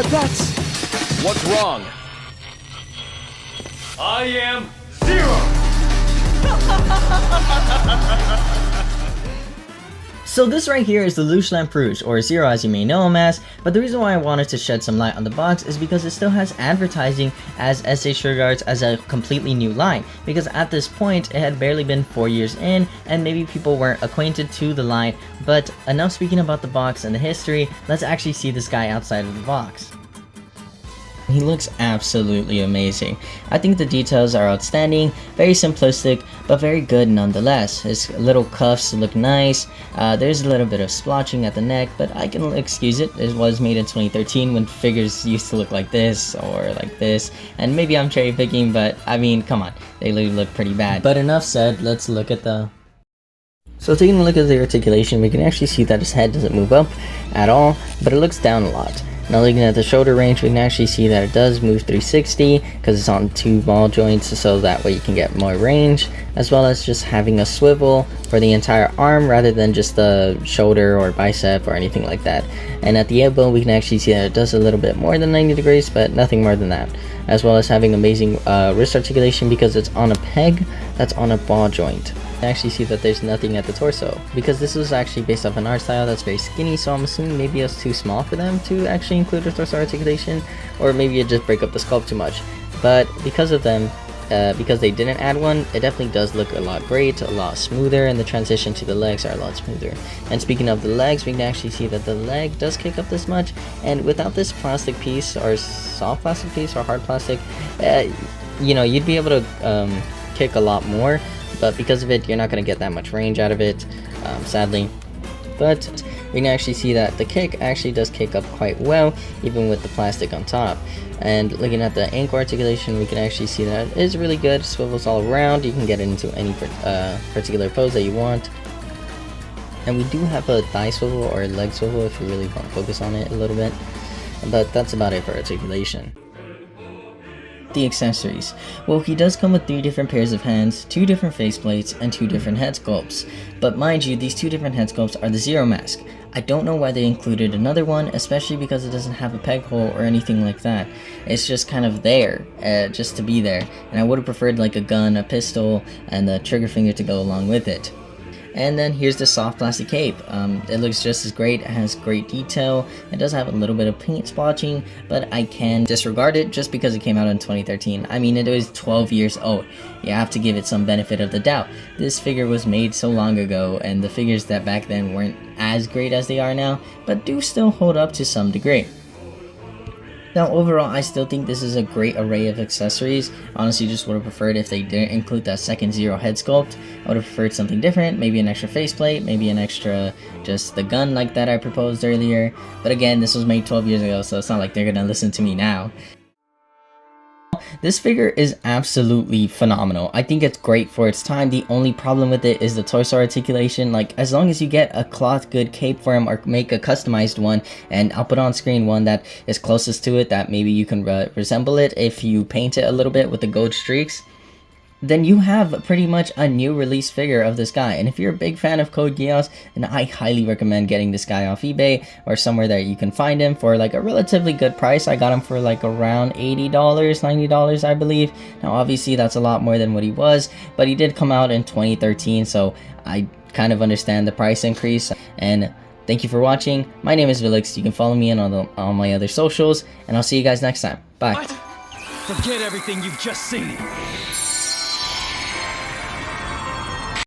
But that's... What's wrong? I am Zero! So this right here is the lelouch Lamperouge, or Zero as you may know him as, but the reason why I wanted to shed some light on the box is because it still has advertising as SA Sugar Guards as a completely new line, because at this point it had barely been 4 years in and maybe people weren't acquainted to the line. But enough speaking about the box and the history, let's actually see this guy outside of the box. He looks absolutely amazing. I think the details are outstanding, very simplistic, but very good nonetheless. His little cuffs look nice. There's a little bit of splotching at the neck, but I can excuse it. It was made in 2013 when figures used to look like this or like this. And maybe I'm cherry picking, but I mean, come on, they look pretty bad. But enough said, let's look at the... So taking a look at the articulation, we can actually see that his head doesn't move up at all, but it looks down a lot. Now looking at the shoulder range, we can actually see that it does move 360 because it's on 2 ball joints, so that way you can get more range, as well as just having a swivel for the entire arm rather than just the shoulder or bicep or anything like that. And at the elbow, we can actually see that it does a little bit more than 90 degrees, but nothing more than that. As well as having amazing wrist articulation because it's on a peg that's on a ball joint. I actually see that there's nothing at the torso because this was actually based off an art style that's very skinny, so I'm assuming maybe it's too small for them to actually include a torso articulation, or maybe it just break up the sculpt too much. But because of them, because they didn't add one, it definitely does look a lot great, a lot smoother, and the transition to the legs are a lot smoother. And speaking of the legs, we can actually see that the leg does kick up this much, and without this plastic piece, or soft plastic piece, or hard plastic, you know, you'd be able to kick a lot more. But because of it, you're not going to get that much range out of it, sadly. But we can actually see that the kick actually does kick up quite well, even with the plastic on top. And looking at the ankle articulation, we can actually see that it is really good. Swivels all around. You can get it into any particular pose that you want. And we do have a thigh swivel or a leg swivel if you really want to focus on it a little bit. But that's about it for articulation. The accessories. Well, he does come with 3 different pairs of hands, 2 different faceplates, and 2 different head sculpts. But mind you, these 2 different head sculpts are the Zero mask. I don't know why they included another one, especially because it doesn't have a peg hole or anything like that. It's just kind of there, just to be there. And I would have preferred like a gun, a pistol, and the trigger finger to go along with it. And then here's the soft plastic cape. It looks just as great, it has great detail, it does have a little bit of paint splotching, but I can disregard it just because it came out in 2013. I mean, it was 12 years old. You have to give it some benefit of the doubt. This figure was made so long ago, and the figures that back then weren't as great as they are now, but do still hold up to some degree. Now overall, I still think this is a great array of accessories. Honestly, just would have preferred if they didn't include that second Zero head sculpt. I would have preferred something different, maybe an extra faceplate, maybe an extra, just the gun like that I proposed earlier. But again, this was made 12 years ago, so it's not like they're gonna listen to me now. This figure is absolutely phenomenal. I think it's great for its time. The only problem with it is the torso articulation. Like, as long as you get a cloth good cape for him or make a customized one, and I'll put on screen one that is closest to it that maybe you can resemble it if you paint it a little bit with the gold streaks, then you have pretty much a new release figure of this guy. And if you're a big fan of Code Geass, then I highly recommend getting this guy off eBay or somewhere that you can find him for like a relatively good price. I got him for like around $80, $90 I believe. Now obviously that's a lot more than what he was, but he did come out in 2013, so I kind of understand the price increase. And thank you for watching. My name is Villex. You can follow me on all my other socials, and I'll see you guys next time. Bye. What? Forget everything you've just seen.